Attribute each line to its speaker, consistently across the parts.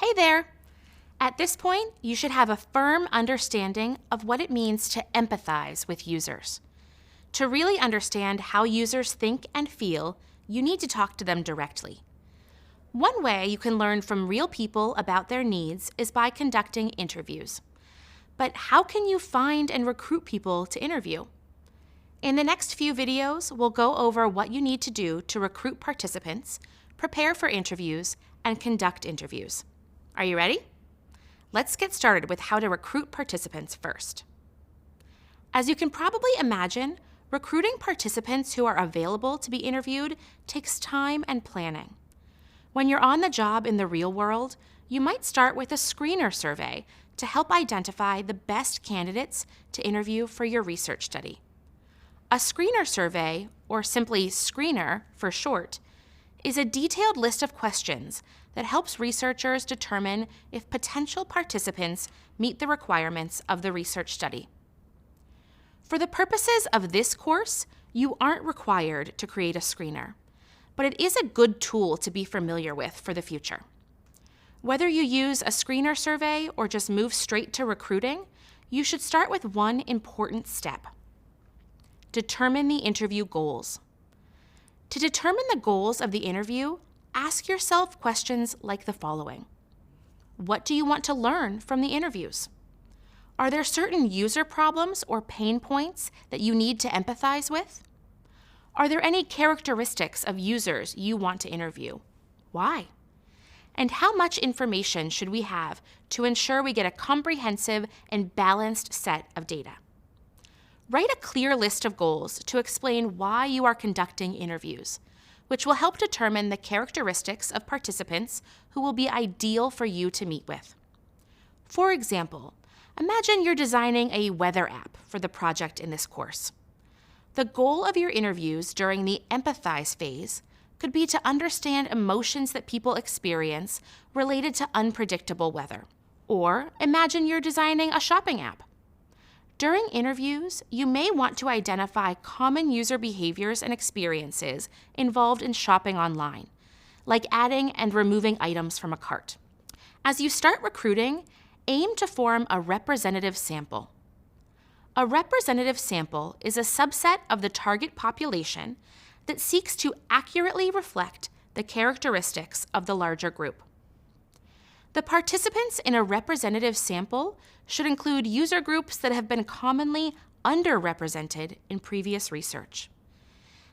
Speaker 1: Hey there! At this point, you should have a firm understanding of what it means to empathize with users. To really understand how users think and feel, you need to talk to them directly. One way you can learn from real people about their needs is by conducting interviews. But how can you find and recruit people to interview? In the next few videos, we'll go over what you need to do to recruit participants, prepare for interviews, and conduct interviews. Are you ready? Let's get started with how to recruit participants first. As you can probably imagine, recruiting participants who are available to be interviewed takes time and planning. When you're on the job in the real world, you might start with a screener survey to help identify the best candidates to interview for your research study. A screener survey, or simply screener for short, is a detailed list of questions that helps researchers determine if potential participants meet the requirements of the research study. For the purposes of this course, you aren't required to create a screener, but it is a good tool to be familiar with for the future. Whether you use a screener survey or just move straight to recruiting, you should start with one important step. Determine the interview goals. To determine the goals of the interview, ask yourself questions like the following. What do you want to learn from the interviews? Are there certain user problems or pain points that you need to empathize with? Are there any characteristics of users you want to interview? Why? And how much information should we have to ensure we get a comprehensive and balanced set of data? Write a clear list of goals to explain why you are conducting interviews, which will help determine the characteristics of participants who will be ideal for you to meet with. For example, imagine you're designing a weather app for the project in this course. The goal of your interviews during the Empathize phase could be to understand emotions that people experience related to unpredictable weather. Or imagine you're designing a shopping app. During interviews, you may want to identify common user behaviors and experiences involved in shopping online, like adding and removing items from a cart. As you start recruiting, aim to form a representative sample. A representative sample is a subset of the target population that seeks to accurately reflect the characteristics of the larger group. The participants in a representative sample should include user groups that have been commonly underrepresented in previous research.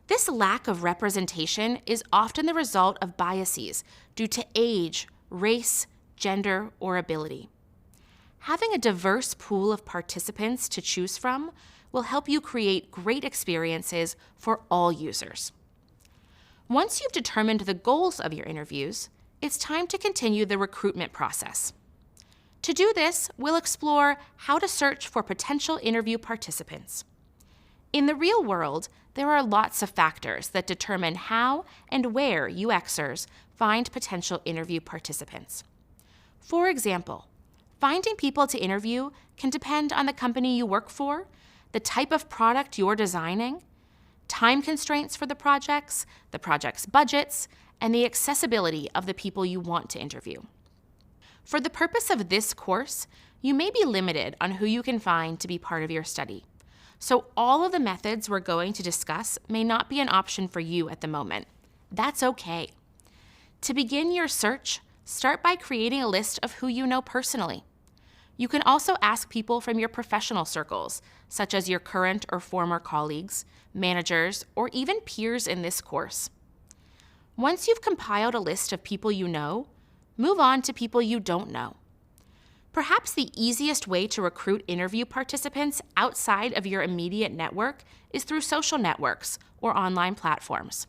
Speaker 1: This lack of representation is often the result of biases due to age, race, gender, or ability. Having a diverse pool of participants to choose from will help you create great experiences for all users. Once you've determined the goals of your interviews, it's time to continue the recruitment process. To do this, we'll explore how to search for potential interview participants. In the real world, there are lots of factors that determine how and where UXers find potential interview participants. For example, finding people to interview can depend on the company you work for, the type of product you're designing, time constraints for the project's budgets, and the accessibility of the people you want to interview. For the purpose of this course, you may be limited on who you can find to be part of your study. So all of the methods we're going to discuss may not be an option for you at the moment. That's okay. To begin your search, start by creating a list of who you know personally. You can also ask people from your professional circles, such as your current or former colleagues, managers, or even peers in this course. Once you've compiled a list of people you know, move on to people you don't know. Perhaps the easiest way to recruit interview participants outside of your immediate network is through social networks or online platforms.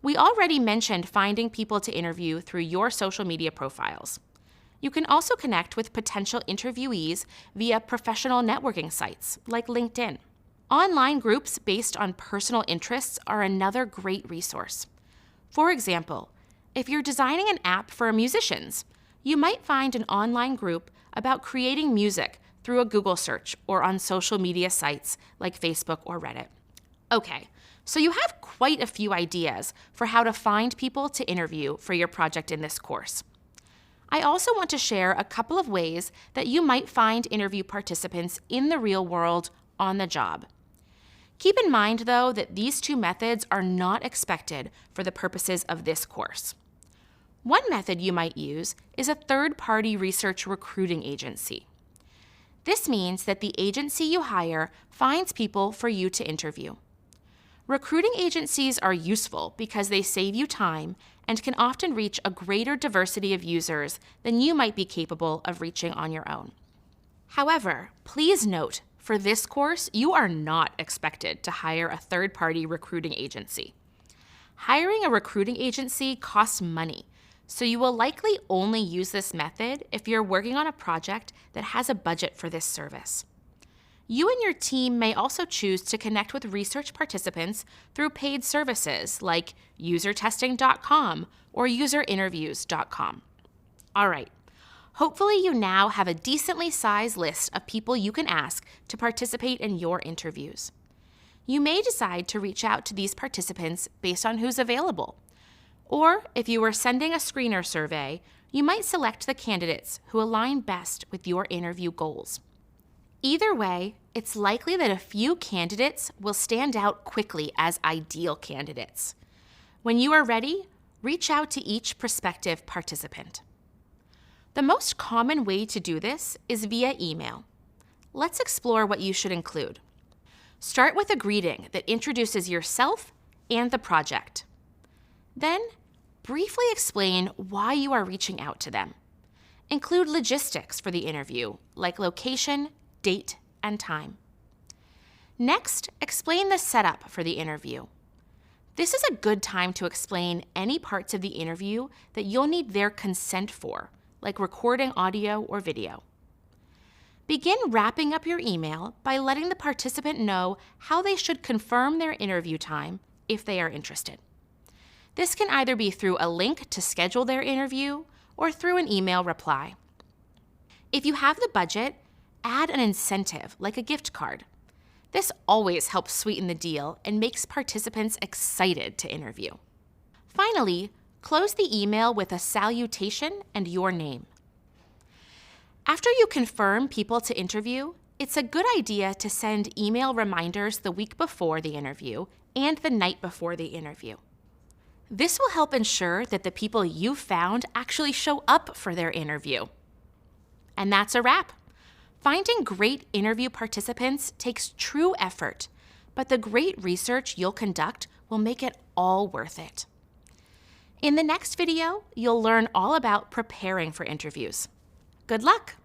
Speaker 1: We already mentioned finding people to interview through your social media profiles. You can also connect with potential interviewees via professional networking sites like LinkedIn. Online groups based on personal interests are another great resource. For example, if you're designing an app for musicians, you might find an online group about creating music through a Google search or on social media sites like Facebook or Reddit. Okay, so you have quite a few ideas for how to find people to interview for your project in this course. I also want to share a couple of ways that you might find interview participants in the real world on the job. Keep in mind, though, that these two methods are not expected for the purposes of this course. One method you might use is a third-party research recruiting agency. This means that the agency you hire finds people for you to interview. Recruiting agencies are useful because they save you time and can often reach a greater diversity of users than you might be capable of reaching on your own. However, please note, for this course, you are not expected to hire a third-party recruiting agency. Hiring a recruiting agency costs money, so you will likely only use this method if you're working on a project that has a budget for this service. You and your team may also choose to connect with research participants through paid services like usertesting.com or userinterviews.com. All right, hopefully you now have a decently sized list of people you can ask to participate in your interviews. You may decide to reach out to these participants based on who's available. Or if you were sending a screener survey, you might select the candidates who align best with your interview goals. Either way, it's likely that a few candidates will stand out quickly as ideal candidates. When you are ready, reach out to each prospective participant. The most common way to do this is via email. Let's explore what you should include. Start with a greeting that introduces yourself and the project. Then, briefly explain why you are reaching out to them. Include logistics for the interview, like location, date, and time. Next, explain the setup for the interview. This is a good time to explain any parts of the interview that you'll need their consent for, like recording audio or video. Begin wrapping up your email by letting the participant know how they should confirm their interview time if they are interested. This can either be through a link to schedule their interview or through an email reply. If you have the budget, add an incentive like a gift card. This always helps sweeten the deal and makes participants excited to interview. Finally, close the email with a salutation and your name. After you confirm people to interview, it's a good idea to send email reminders the week before the interview and the night before the interview. This will help ensure that the people you found actually show up for their interview. And that's a wrap. Finding great interview participants takes true effort, but the great research you'll conduct will make it all worth it. In the next video, you'll learn all about preparing for interviews. Good luck!